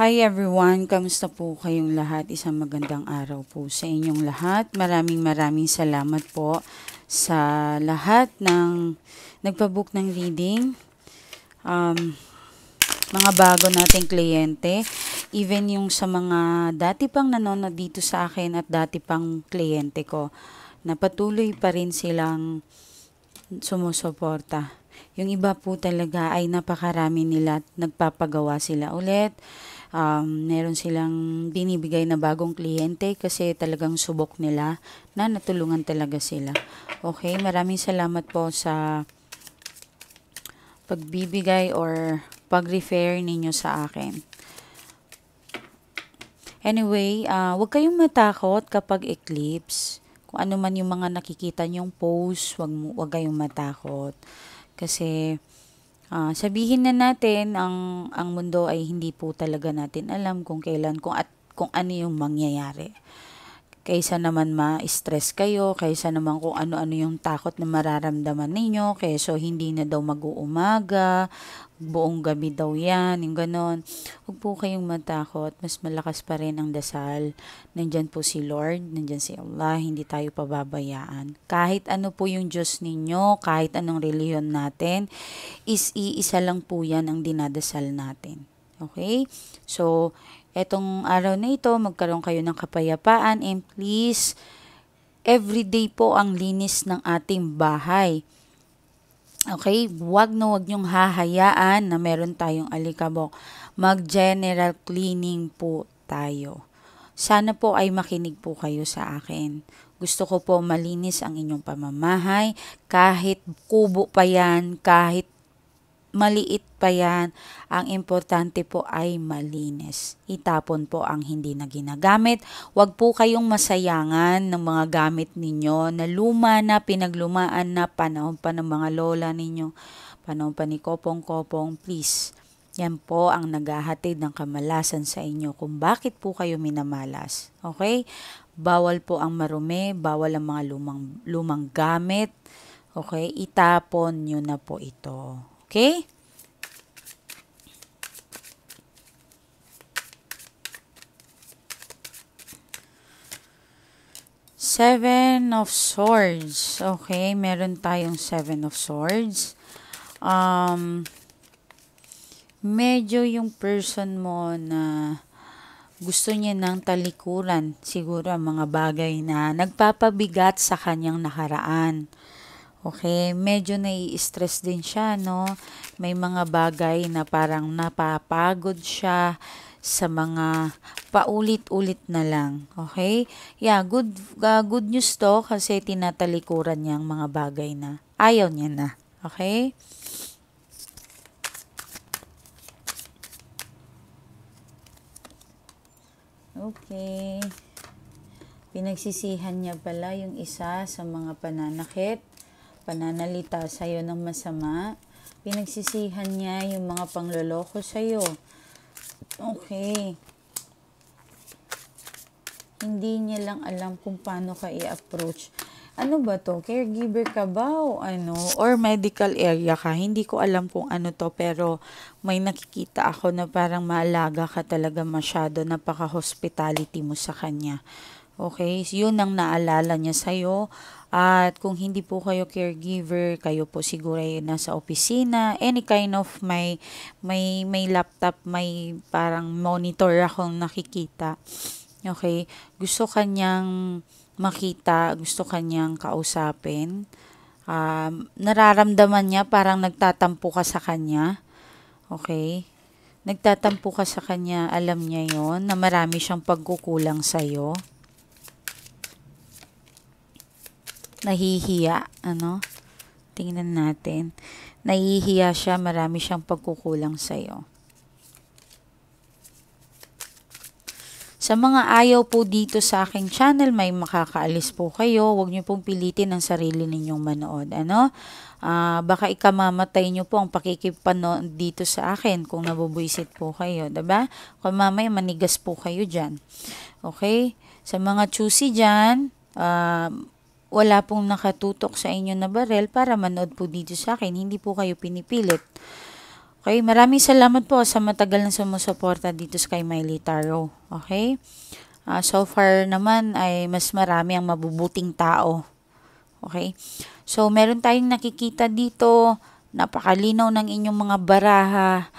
Hi everyone, kamusta po kayong lahat? Isang magandang araw po sa inyong lahat. Maraming salamat po sa lahat ng nagpabook ng reading. Mga bago nating kliyente, even yung sa mga dati pang nanonood dito sa akin at dati pang kliyente ko, na patuloy pa rin silang sumusuporta. Yung iba po talaga ay napakarami nila at nagpapagawa sila ulit. Meron silang binibigay na bagong kliyente kasi talagang subok nila na natulungan talaga sila. Okay, maraming salamat po sa pagbibigay or pag-refer ninyo sa akin. Anyway, huwag kayong matakot kapag eclipse. Kung ano man yung mga nakikita nyong post, huwag kayong matakot. Kasi sabihin na natin, ang mundo ay hindi po talaga natin alam kung kailan, kung ano yung mangyayari. Kaysa naman ma-stress kayo, kaysa naman kung ano-ano yung takot na mararamdaman ninyo, kaysa hindi na daw mag-uumaga, buong gabi daw yan, yung ganon. Huwag po kayong matakot, mas malakas pa rin ang dasal. Nandyan po si Lord, nandyan si Allah, hindi tayo pababayaan. Kahit ano po yung Diyos ninyo, kahit anong reliyon natin, iisa lang po yan ang dinadasal natin. Okay? So, etong araw na ito, magkaroon kayo ng kapayapaan and please, everyday po ang linis ng ating bahay. Okay? Huwag niyong hahayaan na meron tayong alikabok. Mag-general cleaning po tayo. Sana po ay makinig po kayo sa akin. Gusto ko po malinis ang inyong pamamahay. Kahit kubo pa yan, kahit maliit pa yan, ang importante po ay malinis. Itapon po ang hindi na ginagamit. Huwag po kayong masayangan ng mga gamit ninyo na luma na, pinaglumaan na, panahon pa ng mga lola ninyo, panahon pa ni Kopong-Kopong. Please, yan po ang naghahatid ng kamalasan sa inyo kung bakit po kayo minamalas. Okay? Bawal po ang marumi, bawal ang mga lumang gamit. Okay? Itapon nyo na po ito. Okay? Seven of Swords. Okay, meron tayong Seven of Swords. Medyo yung person mo na gusto niya ng talikuran. Siguro mga bagay na nagpapabigat sa kanyang nakaraan. Okay, medyo nai-stress din siya, no? May mga bagay na parang napapagod siya sa mga paulit-ulit na lang. Okay? Yeah, good news to kasi tinatalikuran niya ang mga bagay na ayaw niya na. Okay? Okay. Pinagsisihan niya pala yung isa sa mga pananalita sa'yo ng masama. Pinagsisihan niya yung mga pangloloko sa'yo. Okay. Hindi niya lang alam kung paano ka i-approach. Ano ba to? Caregiver ka ba o ano? Or medical area ka? Hindi ko alam kung ano to, pero may nakikita ako na parang maalaga ka talaga masyado. Napaka-hospitality mo sa kanya. Okay? Yun ang naalala niya sa'yo. At kung hindi po kayo caregiver, kayo po siguro ay nasa opisina, any kind of may laptop, may parang monitor akong nakikita. Okay? Gusto kanyang makita, gusto kanyang kausapin. Nararamdaman niya parang nagtatampo ka sa kanya. Okay? Nagtatampo ka sa kanya, alam niya yon na marami siyang pagkukulang sa'yo. Nahihiya, ano? Tingnan natin. Nahihiya siya, marami siyang pagkukulang sa'yo. Sa mga ayaw po dito sa aking channel, may makakaalis po kayo. Huwag niyo pong pilitin ang sarili ninyong manood. Ano? Baka ikamamatay niyo po ang pakikipanood dito sa akin kung nabubuisit po kayo. Diba? Kung mamaya manigas po kayo dyan. Okay? Sa mga choosy dyan, wala pong nakatutok sa inyo na barel para manood po dito sa akin. Hindi po kayo pinipilit. Okay, maraming salamat po sa matagal na sumusuporta dito sa kay Miley Tarot. Okay? So far naman ay mas marami ang mabubuting tao. Okay? So, meron tayong nakikita dito, napakalinaw ng inyong mga baraha.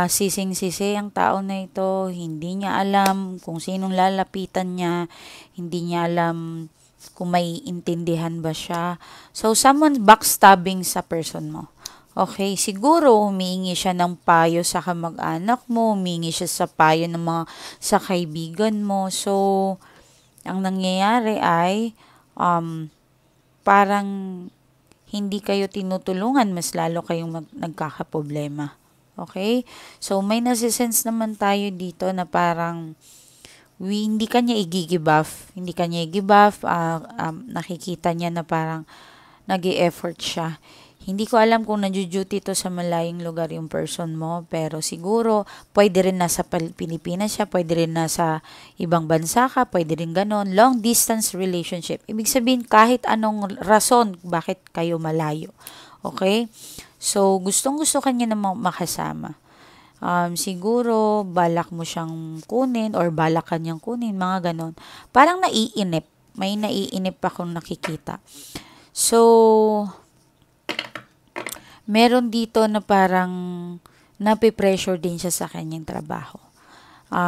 Sising-sisi ang tao na ito, hindi niya alam kung sinong lalapitan niya, hindi niya alam kung may intindihan ba siya. So, someone backstabbing sa person mo. Okay, siguro humihingi siya ng payo sa kamag-anak mo, humihingi siya sa payo ng mga sa kaibigan mo. So, ang nangyayari ay parang hindi kayo tinutulungan, mas lalo kayong nagkakaproblema. Okay? So, may nasisense naman tayo dito na parang hindi kanya i-give off. Hindi kanya i-give off. Nakikita niya na parang nag-i-effort siya. Hindi ko alam kung nagjo-duty to sa malayong lugar yung person mo, pero siguro pwede rin nasa Pilipinas siya, pwede rin nasa ibang bansa ka, pwede rin ganon. Long distance relationship. Ibig sabihin kahit anong rason bakit kayo malayo. Okay? So, gustong-gusto kanya na makasama. Siguro balak mo siyang kunin or balak kanyang kunin, mga ganon. Parang naiinip. May naiinip akong nakikita. So, meron dito na parang nape-pressure din siya sa kanyang trabaho.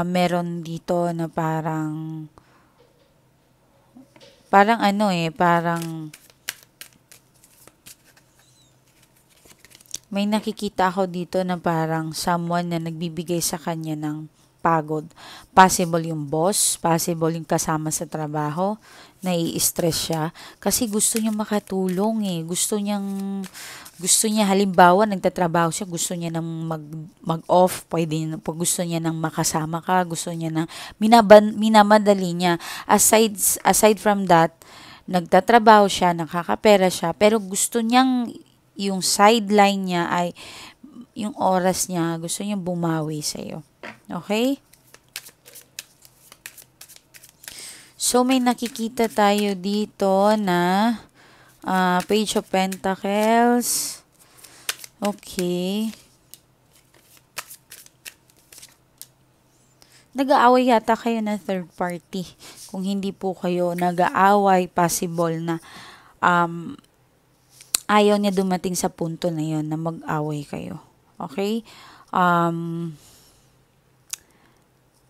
Meron dito na parang may nakikita ako dito na parang someone na nagbibigay sa kanya ng pagod. Possible yung boss, possible yung kasama sa trabaho, nai-stress siya kasi gusto niya makatulong eh. Gusto niya halimbawa nagtatrabaho siya, gusto niya nang mag-off, pag gusto niya nang makasama ka, gusto niya nang minamadali niya. Aside from that, nagtatrabaho siya, nakakapera siya, pero gusto niyang yung sideline niya ay yung oras niya, gusto niya bumawi sa iyo. Okay? So, may nakikita tayo dito na Page of Pentacles. Okay. Nag-aaway yata kayo na third party. Kung hindi po kayo nag-aaway, possible na ayaw niya dumating sa punto na yon na mag-away kayo. Okay?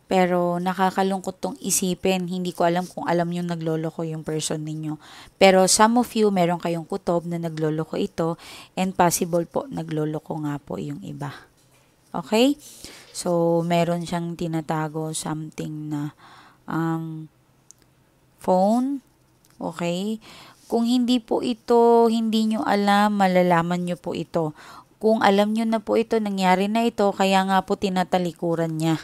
Pero nakakalungkot tong isipin. Hindi ko alam kung alam nyo nagloloko yung person ninyo. Pero some of you, meron kayong kutob na nagloloko ito and possible po nagloloko nga po yung iba. Okay? So, meron siyang tinatago something na phone. Okay? Kung hindi po ito, hindi nyo alam, malalaman nyo po ito. Kung alam nyo na po ito, nangyari na ito, kaya nga po tinatalikuran niya.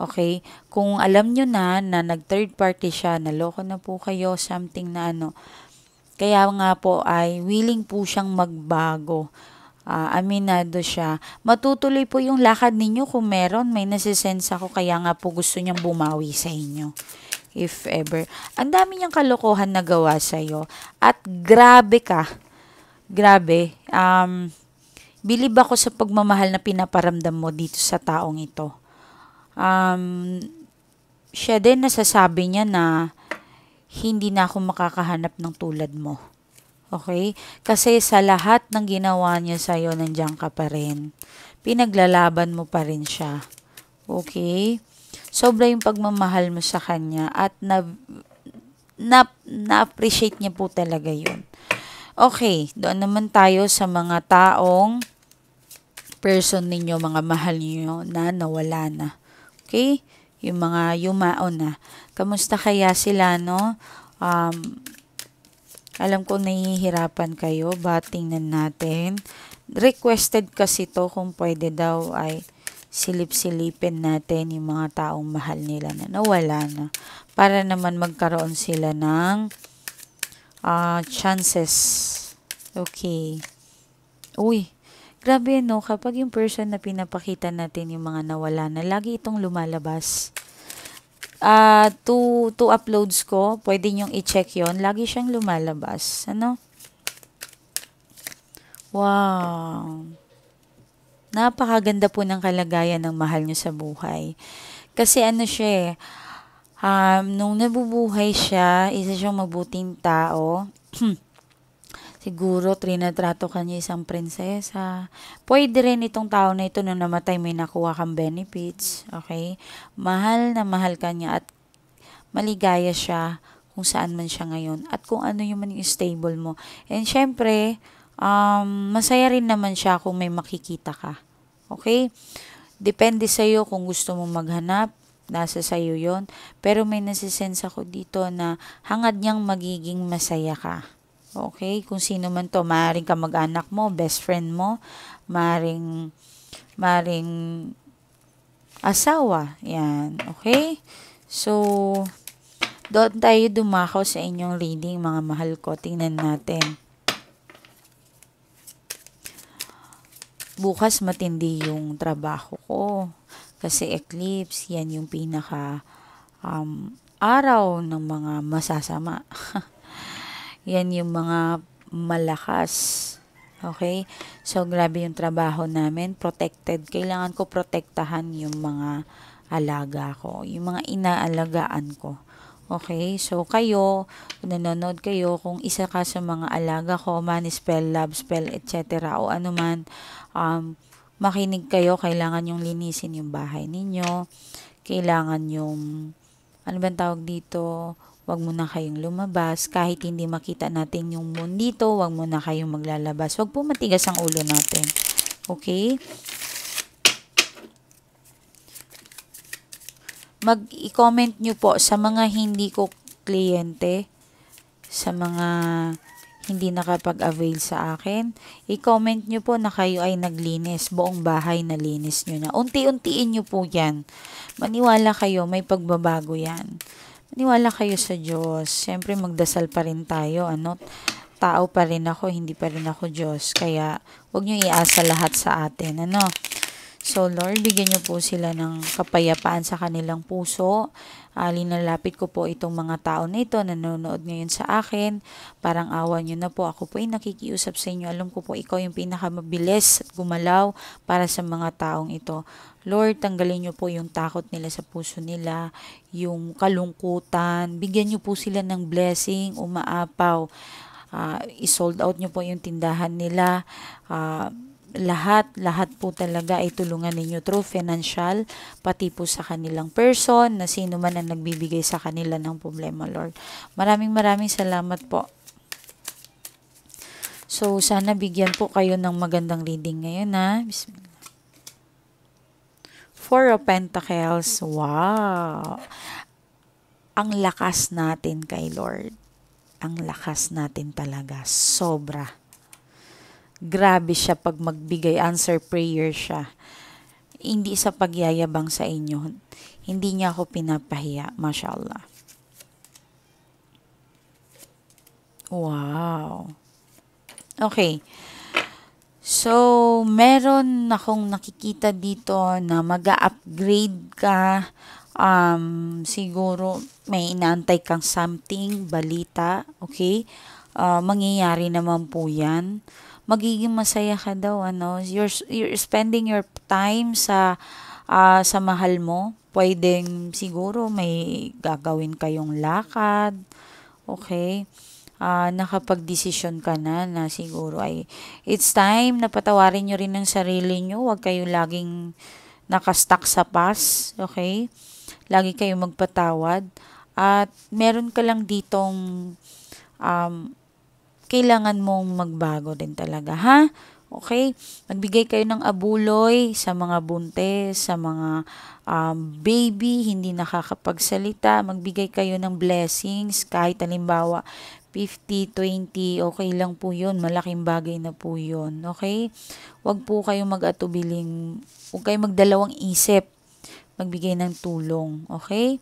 Okay? Kung alam nyo na nag-third party siya, naloko na po kayo, something na kaya nga po ay willing po siyang magbago. Aminado siya. Matutuloy po yung lakad ninyo kung meron. May nasisense ako, kaya nga po gusto niyang bumawi sa inyo. If ever. Ang dami niyang kalokohan na gawa sa'yo. At grabe ka. Grabe. Bilib ako sa pagmamahal na pinaparamdam mo dito sa taong ito. Siya din nasasabi niya na hindi na ako makakahanap ng tulad mo. Okay? Kasi sa lahat ng ginawa niya sa'yo, nandiyan ka pa rin. Pinaglalaban mo pa rin siya. Okay? Sobra yung pagmamahal mo sa kanya at na-appreciate niya po talaga yun. Okay, doon naman tayo sa mga taong person ninyo, mga mahal niyo na nawala na. Okay? Yung mga yumaon na. Kamusta kaya sila, no? Alam ko nahihirapan kayo, but tingnan natin. Requested kasi to kung pwede daw ay silip-silipin natin yung mga taong mahal nila na nawala na. Para naman magkaroon sila ng chances. Okay. Uy, grabe no, kapag yung person na pinapakita natin yung mga nawala na, lagi itong lumalabas. Two uploads ko, pwede nyong i-check yon, lagi siyang lumalabas. Ano? Wow. napakaganda po ng kalagayan ng mahal nyo sa buhay. Kasi ano siya nung nabubuhay siya, isa siyang mabuting tao. Siguro, trinatrato ka niya isang prinsesa. Pwede rin itong tao na ito nung namatay may nakuha kang benefits. Okay? Mahal na mahal ka niya at maligaya siya kung saan man siya ngayon at kung ano yung man yung stable mo. And syempre, masaya rin naman siya kung may makikita ka. Okay? Depende sa'yo kung gusto mo maghanap, nasa sa'yo yon. Pero may nasisense ako dito na hangad niyang magiging masaya ka. Okay? Kung sino man to, maaaring kamag-anak mo, best friend mo, maaaring asawa. Yan. Okay? So, doon tayo dumakaw sa inyong reading, mga mahal ko. Tingnan natin. Bukas matindi yung trabaho ko. Kasi eclipse, yan yung pinaka araw ng mga masasama. Yan yung mga malakas. Okay? So, grabe yung trabaho namin. Protected. Kailangan ko protektahan yung mga alaga ko. Yung mga inaalagaan ko. Okay? So, kayo, kung nanonood kayo, kung isa ka sa mga alaga ko, money spell, love spell, etc. o anuman, makinig kayo. Kailangan yung linisin yung bahay ninyo. Kailangan yung, ano ba tawag dito? Huwag muna kayong lumabas. Kahit hindi makita natin yung moon dito, huwag muna kayong maglalabas. Huwag po matigas ang ulo natin. Okay? Mag-i-comment nyo po sa mga hindi ko kliyente, sa mga hindi nakapag-avail sa akin. I-comment nyo po na kayo ay naglinis. Buong bahay nalinis nyo na. Unti-untiin nyo po yan. Maniwala kayo, may pagbabago yan. Maniwala kayo sa Diyos. Siyempre magdasal pa rin tayo. Tao pa rin ako, hindi pa rin ako Diyos. Kaya huwag nyo iasa lahat sa atin. So Lord, bigyan niyo po sila ng kapayapaan sa kanilang puso. Linalapit ko po itong mga tao na ito na nanonood ngayon sa akin. Parang awa niyo na po. Ako po ay nakikiusap sa inyo. Alam ko po ikaw yung pinakamabilis at gumalaw para sa mga taong ito. Lord, tanggalin niyo po yung takot nila sa puso nila, yung kalungkutan. Bigyan niyo po sila ng blessing, umaapaw. I-sold out niyo po yung tindahan nila. Lahat po talaga ay tulungan ninyo through financial, pati po sa kanilang person, na sino man ang nagbibigay sa kanila ng problema, Lord. Maraming salamat po. So, sana bigyan po kayo ng magandang reading ngayon, Bismillah. Four of Pentacles. Wow! Ang lakas natin kay Lord. Ang lakas natin talaga. Sobra. Grabe siya pag magbigay, answer prayer siya. Hindi sa pagyayabang sa inyo. Hindi niya ako pinapahiya. Mashallah. Wow. Okay. So, meron akong nakikita dito na mag-upgrade ka. Siguro may inaantay kang something, balita. Okay? Mangyayari naman po yan. Magiging masaya ka daw, you're spending your time sa mahal mo. Pwedeng siguro may gagawin kayong lakad. Okay? Nakapag-desisyon ka na siguro ay it's time na patawarin nyo rin ng sarili nyo. Huwag kayo laging nakastuck sa past. Okay? Lagi kayo magpatawad. At meron ka lang ditong kailangan mong magbago din talaga, Okay? Magbigay kayo ng abuloy sa mga buntes, sa mga baby, hindi nakakapagsalita. Magbigay kayo ng blessings, kahit halimbawa 50, 20, okay lang po yun. Malaking bagay na po yun. Okay? Huwag po kayong huwag kayong magdalawang isip. Magbigay ng tulong. Okay?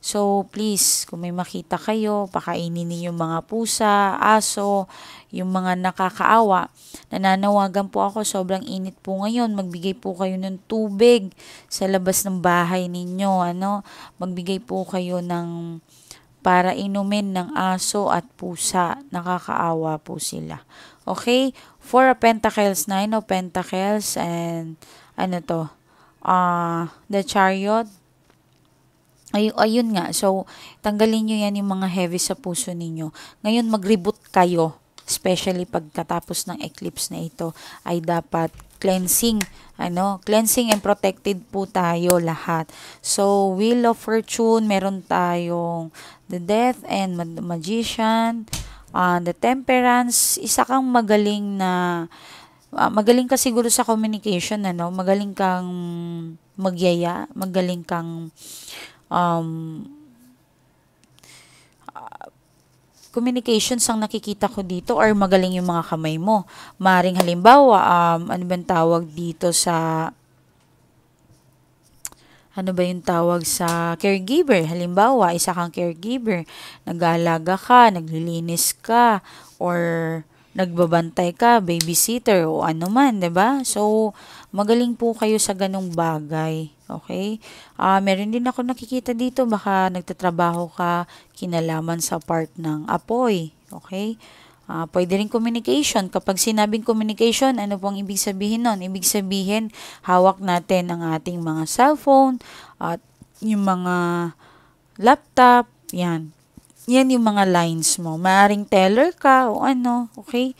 So, please, kung may makita kayo, pakainin niyo yung mga pusa, aso, yung mga nakakaawa. Nananawagan po ako, sobrang init po ngayon. Magbigay po kayo ng tubig sa labas ng bahay ninyo. Magbigay po kayo ng para inumin ng aso at pusa. Nakakaawa po sila. Okay? Four of Pentacles, Nine of Pentacles, and ano to, the Chariot. Ayun nga. So, tanggalin nyo yan yung mga heavy sa puso ninyo. Ngayon, mag-reboot kayo. Especially pagkatapos ng eclipse na ito, ay dapat cleansing. Cleansing and protected po tayo lahat. So, Wheel of Fortune, meron tayong the Death and Magician, the Temperance. Isa kang magaling na magaling ka siguro sa communication, magaling kang magyaya, magaling kang communications ang nakikita ko dito, or magaling yung mga kamay mo. Maring halimbawa, ano ba yung tawag dito sa caregiver? Halimbawa, isa kang caregiver, nag-aalaga ka, naglilinis ka, or nagbabantay ka, babysitter, o ano man, 'di ba? So, magaling po kayo sa ganung bagay. Okay? Meron din ako nakikita dito, baka nagtatrabaho ka, kinalaman sa part ng apoy. Okay? Pwede rin communication. Kapag sinabing communication, ano pong ibig sabihin nun? Ibig sabihin, hawak natin ang ating mga cellphone, at yung mga laptop, yan. Yan yung mga lines mo. Maaring teller ka o ano, okay?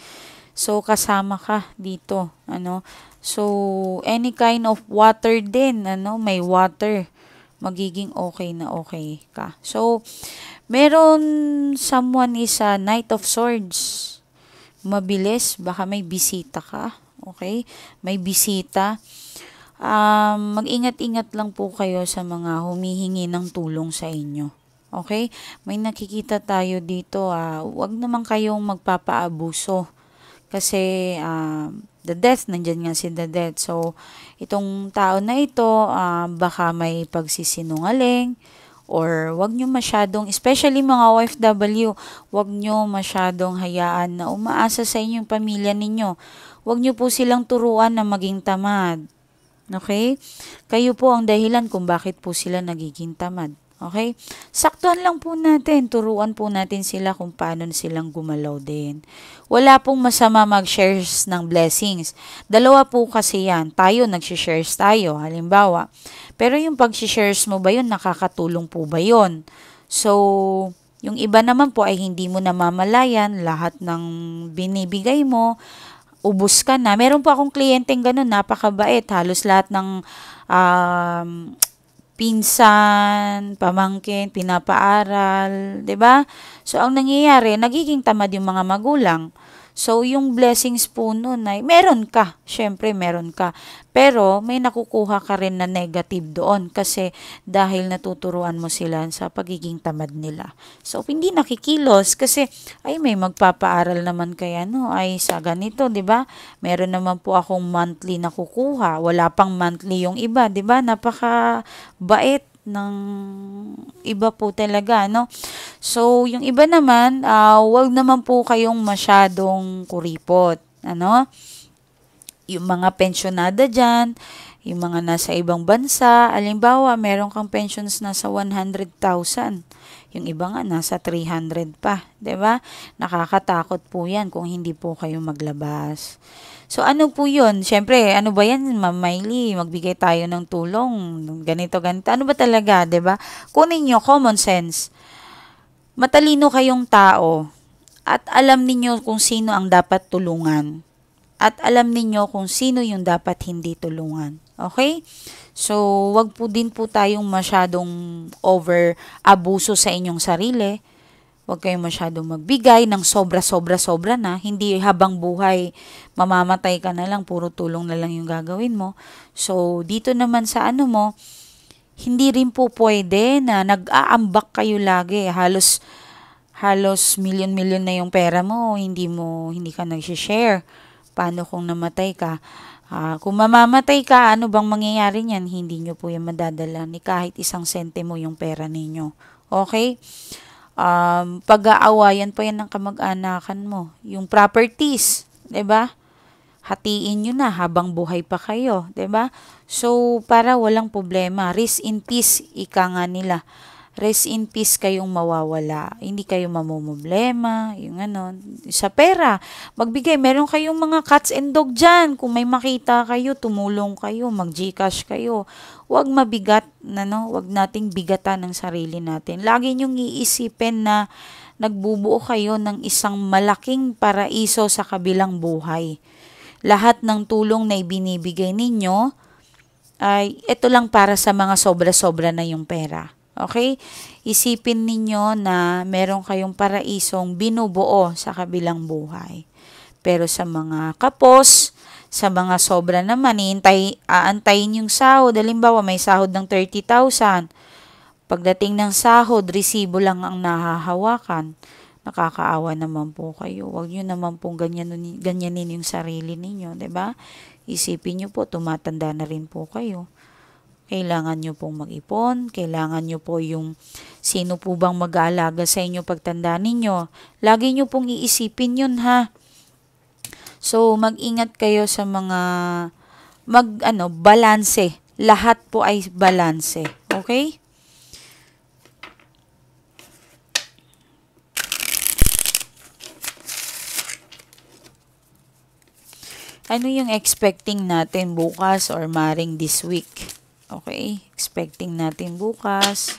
So, kasama ka dito, So, any kind of water din, may water, magiging okay na okay ka. So, meron someone is a Knight of Swords. Mabilis, baka may bisita ka, okay? May bisita. Mag-ingat-ingat lang po kayo sa mga humihingi ng tulong sa inyo. Okay? May nakikita tayo dito, wag naman kayong magpapaabuso. Kasi, the Death, nandyan nga si the Death. So, itong tao na ito, baka may pagsisinungaling, or wag nyo masyadong, especially mga OFW, wag nyo masyadong hayaan na umaasa sa inyong pamilya ninyo. Wag nyo po silang turuan na maging tamad. Okay? Kayo po ang dahilan kung bakit po sila nagiging tamad. Okay? Saktuhan lang po natin, turuan po natin sila kung paano silang gumalaw din. Wala pong masama mag-shares ng blessings. Dalawa po kasi yan. Tayo, nag-shares tayo, halimbawa. Pero yung pag-shares mo ba yun, nakakatulong po ba yun? So, yung iba naman po ay hindi mo namamalayan, lahat ng binibigay mo, ubos ka na. Meron po akong kliyenteng ganun, napakabait. Halos lahat ng pinsan, pamangkin, pinapaaral, 'di ba? So ang nangyayari, nagiging tamad yung mga magulang. So yung blessings po noon ay meron ka, syempre meron ka. Pero may nakukuha ka rin na negative doon kasi dahil natuturuan mo sila sa pagiging tamad nila. So hindi nakikilos kasi ay may magpapaaral naman kaya ay sa ganito, 'di ba? Meron naman po akong monthly nakukuha. Wala pang monthly yung iba, 'di ba? Napaka bait ng iba po talaga, So, yung iba naman, wag naman po kayong masyadong kuripot, Yung mga pensyonada dyan, yung mga nasa ibang bansa, alimbawa, meron kang pensions nasa 100,000. Yung iba nga, nasa 300 pa, 'di ba? Nakakatakot po yan kung hindi po kayo maglabas. So, ano po yun? Siyempre, ano ba yan, Ma'am Miley? Magbigay tayo ng tulong. Ganito, ganito. Ano ba talaga, 'di ba? Kunin nyo, common sense. Matalino kayong tao at alam ninyo kung sino ang dapat tulungan. At alam ninyo kung sino yung dapat hindi tulungan. Okay? So, wag po din po tayong masyadong over-abuso sa inyong sarili. Huwag kayong masyadong magbigay ng sobra-sobra-sobra na. Hindi habang buhay, mamamatay ka na lang, puro tulong na lang yung gagawin mo. So, dito naman sa hindi rin po pwede na nag-aambak kayo lagi. Halos million-million na yung pera mo, hindi ka nag-share. Paano kung namatay ka? Kung mamamatay ka, ano bang mangyayari niyan? Hindi nyo po yung madadala ni kahit isang sentimo yung pera ninyo. Okay? Pag-aawayan pa yan ng kamag-anakan mo. Yung properties, 'di ba? Hatiin nyo na habang buhay pa kayo, 'di ba? So, para walang problema, rest in peace, ika nga nila. rest in peace kayong mawawala. Hindi kayo mamumblema, yung ano. Sa pera, magbigay. Meron kayong mga cats and dog dyan. Kung may makita kayo, tumulong kayo, mag-Gcash kayo. Huwag mabigat, huwag nating bigatan ng sarili natin. Lagi niyong iisipin na nagbubuo kayo ng isang malaking paraiso sa kabilang buhay. Lahat ng tulong na ibinibigay ninyo, ay ito lang para sa mga sobra-sobra na yung pera. Okay? Isipin ninyo na meron kayong paraisong binubuo sa kabilang buhay. Pero sa mga kapos, sa mga sobra naman, aantayin yung sahod. Halimbawa, may sahod ng 30,000. Pagdating ng sahod, resibo lang ang nahahawakan. Nakakaawa naman po kayo. Huwag nyo naman pong ganyanin yung sarili ninyo, 'di ba? Isipin nyo po, tumatanda na rin po kayo. Kailangan nyo pong mag-ipon, kailangan nyo po yung sino po bang mag-aalaga sa inyo pagtanda ninyo. Lagi nyo pong iisipin yun, ha. So, mag-ingat kayo sa mga balanse. Lahat po ay balanse. Okay? Ano yung expecting natin bukas or maring this week? Okay? Expecting natin bukas.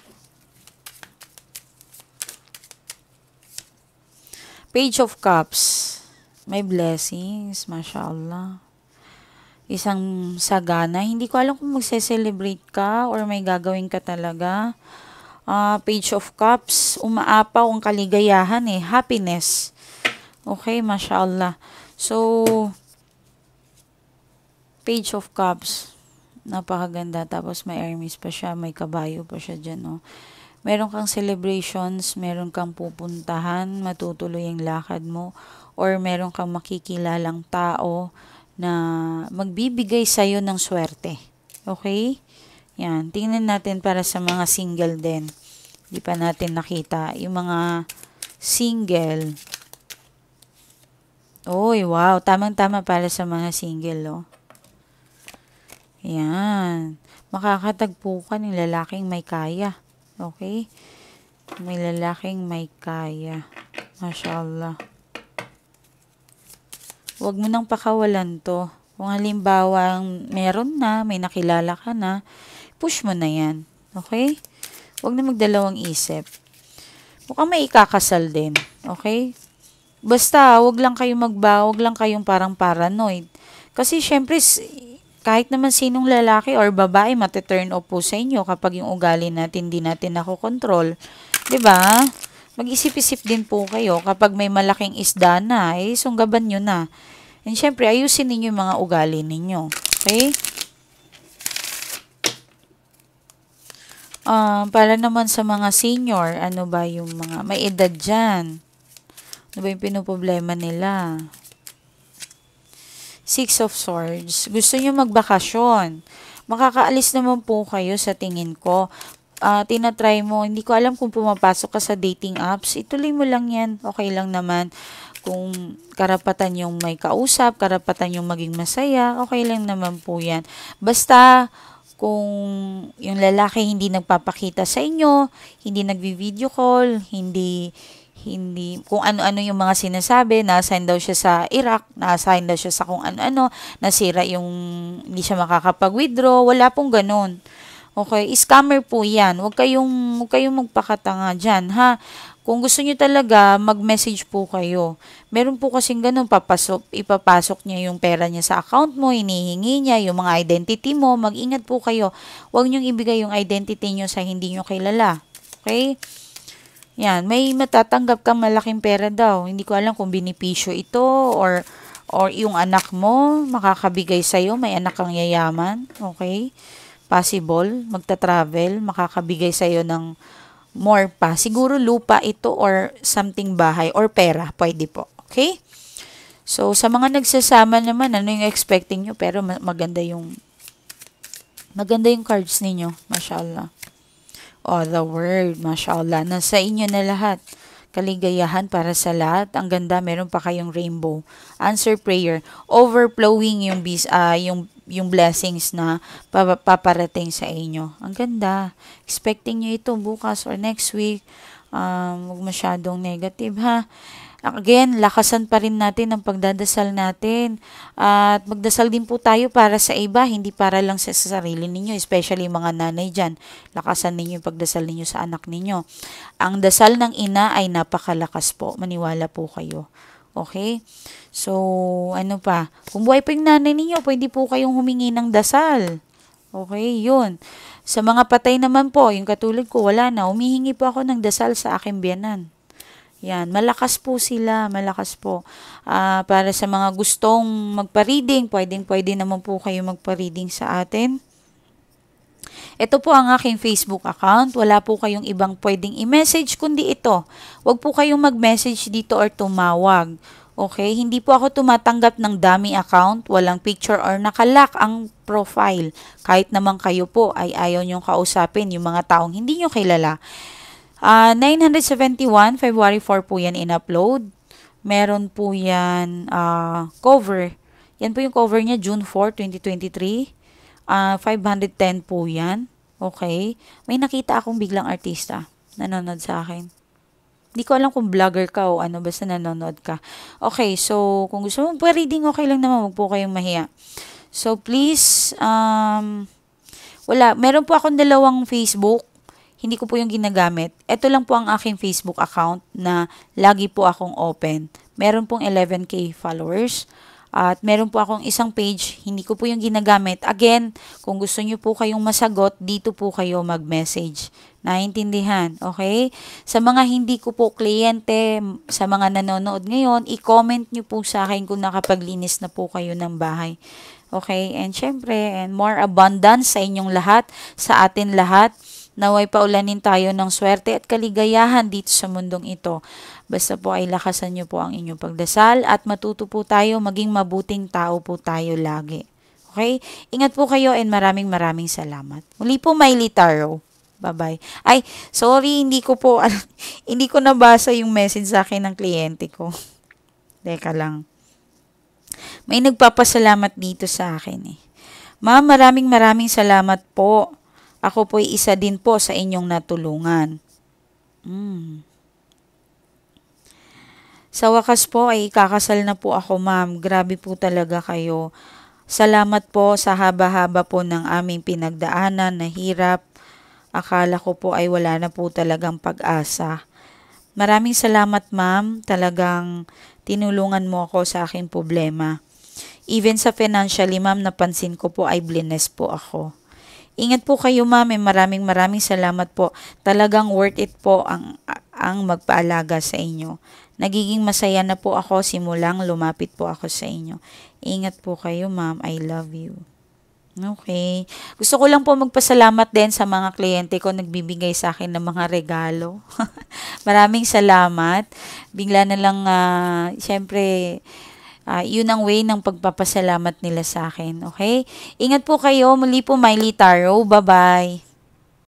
Page of Cups. May blessings. Mashallah. Isang sagana. Hindi ko alam kung magse-celebrate ka or may gagawin ka talaga. Page of Cups. Umaapaw ang kaligayahan Happiness. Okay? Mashallah. So, Page of Cups. Napakaganda. Tapos may Hermes pa siya. May kabayo pa siya dyan. Meron kang celebrations. Meron kang pupuntahan. Matutuloy ang lakad mo. Or meron kang makikilalang tao na magbibigay sa'yo ng swerte. Okay? Yan. Tingnan natin para sa mga single din. Hindi pa natin nakita. Yung mga single. Oy, wow. Tamang-tama para sa mga single, Yan. Makakatagpo ka ng lalaking may kaya. Okay? May lalaking may kaya. Mashallah. Huwag mo nang pakawalan to. Kung halimbawa meron na, may nakilala ka na, push mo na yan. Okay? Huwag na magdalawang isip. Mukhang may ikakasal din. Okay? Basta, huwag lang kayong parang paranoid. Kasi syempre, kahit naman sinong lalaki or babae mati-turn off po sa inyo kapag yung ugali natin hindi natin nakokontrol. 'Di ba? Mag-isip-isip din po kayo kapag may malaking isda na, sunggaban nyo na. And syempre, ayusin ninyo yung mga ugali ninyo. Okay? Para naman sa mga senior, ano ba yung mga may edad dyan? Ano ba yung pinoproblema nila? Six of Swords. Gusto nyo magbakasyon. Makakaalis naman po kayo sa tingin ko. Tinatry mo, hindi ko alam kung pumapasok ka sa dating apps. Ituloy mo lang yan. Okay lang naman. Kung karapatan yung may kausap, karapatan yung maging masaya, okay lang naman po yan. Basta, kung yung lalaki hindi nagpapakita sa inyo, hindi nagvi-video call, hindi kung ano-ano yung mga sinasabi, na-assign daw siya sa Iraq, na-assign daw siya sa kung ano-ano, nasira yung hindi siya makakapag-withdraw, wala pong ganun. Okay, scammer po yan. Huwag kayong magpakatanga dyan, ha? Kung gusto niyo talaga, mag-message po kayo. Meron po kasing ganun, ipapasok niya yung pera niya sa account mo, hinihingi niya yung mga identity mo, mag-ingat po kayo. Huwag niyong ibigay yung identity niyo sa hindi niyo kilala. Okay? Yan, may matatanggap kang malaking pera daw. Hindi ko alam kung binipisyo ito or yung anak mo makakabigay sa'yo. May anak kang yayaman. Okay? Possible. Magta-travel. Makakabigay sa'yo ng more pa. Siguro lupa ito or something bahay or pera. Pwede po. Okay? So, sa mga nagsasama naman, ano yung expecting nyo? Pero maganda yung cards ninyo. Mashallah. The Word, mashallah. Nasa inyo na lahat. Kaligayahan para sa lahat. Ang ganda, meron pa kayong rainbow. Answer prayer. Overflowing yung yung blessings na paparating sa inyo. Ang ganda. Expecting nyo ito bukas or next week. Huwag masyadong negative ha. Again, lakasan pa rin natin ang pagdadasal natin. At magdasal din po tayo para sa iba, hindi para lang sa sarili ninyo, especially mga nanay dyan. Lakasan ninyo yung pagdasal ninyo sa anak ninyo. Ang dasal ng ina ay napakalakas po. Maniwala po kayo. Okay? So, ano pa? Kung buhay pa yung nanay ninyo, pwede po kayong humingi ng dasal. Okay, yun. Sa mga patay naman po, yung katulad ko, wala na. Humihingi po ako ng dasal sa aking biyanan. Yan, malakas po sila, malakas po. Para sa mga gustong magpa-reading, pwede naman po kayo magpa-reading sa atin. Ito po ang aking Facebook account. Wala po kayong ibang pwedeng i-message kundi ito. Huwag po kayong mag-message dito or tumawag. Okay? Hindi po ako tumatanggap ng dummy account, walang picture or nakalock ang profile. Kahit naman kayo po ay ayaw niyong kausapin yung mga taong hindi niyo kilala. 971, February 4 po yan in-upload. Meron po yan cover. Yan po yung cover niya, June 4, 2023. 510 po yan. Okay. May nakita akong biglang artista. Nanonood sa akin. Hindi ko alam kung vlogger ka o ano, basta nanonood ka. Okay, so kung gusto mo pa-reading, okay lang naman. Huwag po kayong mahiya. So please, meron po akong dalawang Facebook. Hindi ko po yung ginagamit. Ito lang po ang aking Facebook account na lagi po akong open. Meron pong 11K followers. At meron po akong isang page, hindi ko po yung ginagamit. Again, kung gusto nyo po kayong masagot, dito po kayo mag-message. Naintindihan, okay? Sa mga hindi ko po kliyente, sa mga nanonood ngayon, i-comment nyo po sa akin kung nakapaglinis na po kayo ng bahay. Okay? And syempre, and more abundance sa inyong lahat, sa atin lahat. Naway paulanin tayo ng swerte at kaligayahan dito sa mundong ito. Basta po ay lakasan nyo po ang inyong pagdasal at matuto po tayo, maging mabuting tao po tayo lagi. Okay? Ingat po kayo and maraming salamat. Muli po, Miley Taro. Bye-bye. Ay, sorry, hindi ko nabasa yung message sa akin ng kliyente ko. Teka lang. May nagpapasalamat dito sa akin eh. Ma'am, maraming salamat po. Ako po'y isa din po sa inyong natulungan. Sa wakas po ay ikakasal na po ako, ma'am. Grabe po talaga kayo. Salamat po sa haba-haba po ng aming pinagdaanan na hirap. Akala ko po ay wala na po talagang pag-asa. Maraming salamat, ma'am. Talagang tinulungan mo ako sa aking problema. Even sa financially, ma'am, napansin ko po ay blessed po ako. Ingat po kayo, ma'am. Maraming salamat po. Talagang worth it po ang magpaalaga sa inyo. Nagiging masaya na po ako simulang lumapit po ako sa inyo. Ingat po kayo, ma'am. I love you. Okay. Gusto ko lang po magpasalamat din sa mga kliyente ko nagbibigay sa akin ng mga regalo. Maraming salamat. Bigla na lang, syempre, yun ang way ng pagpapasalamat nila sa akin. Okay? Ingat po kayo. Muli po, Miley Taro. Bye-bye.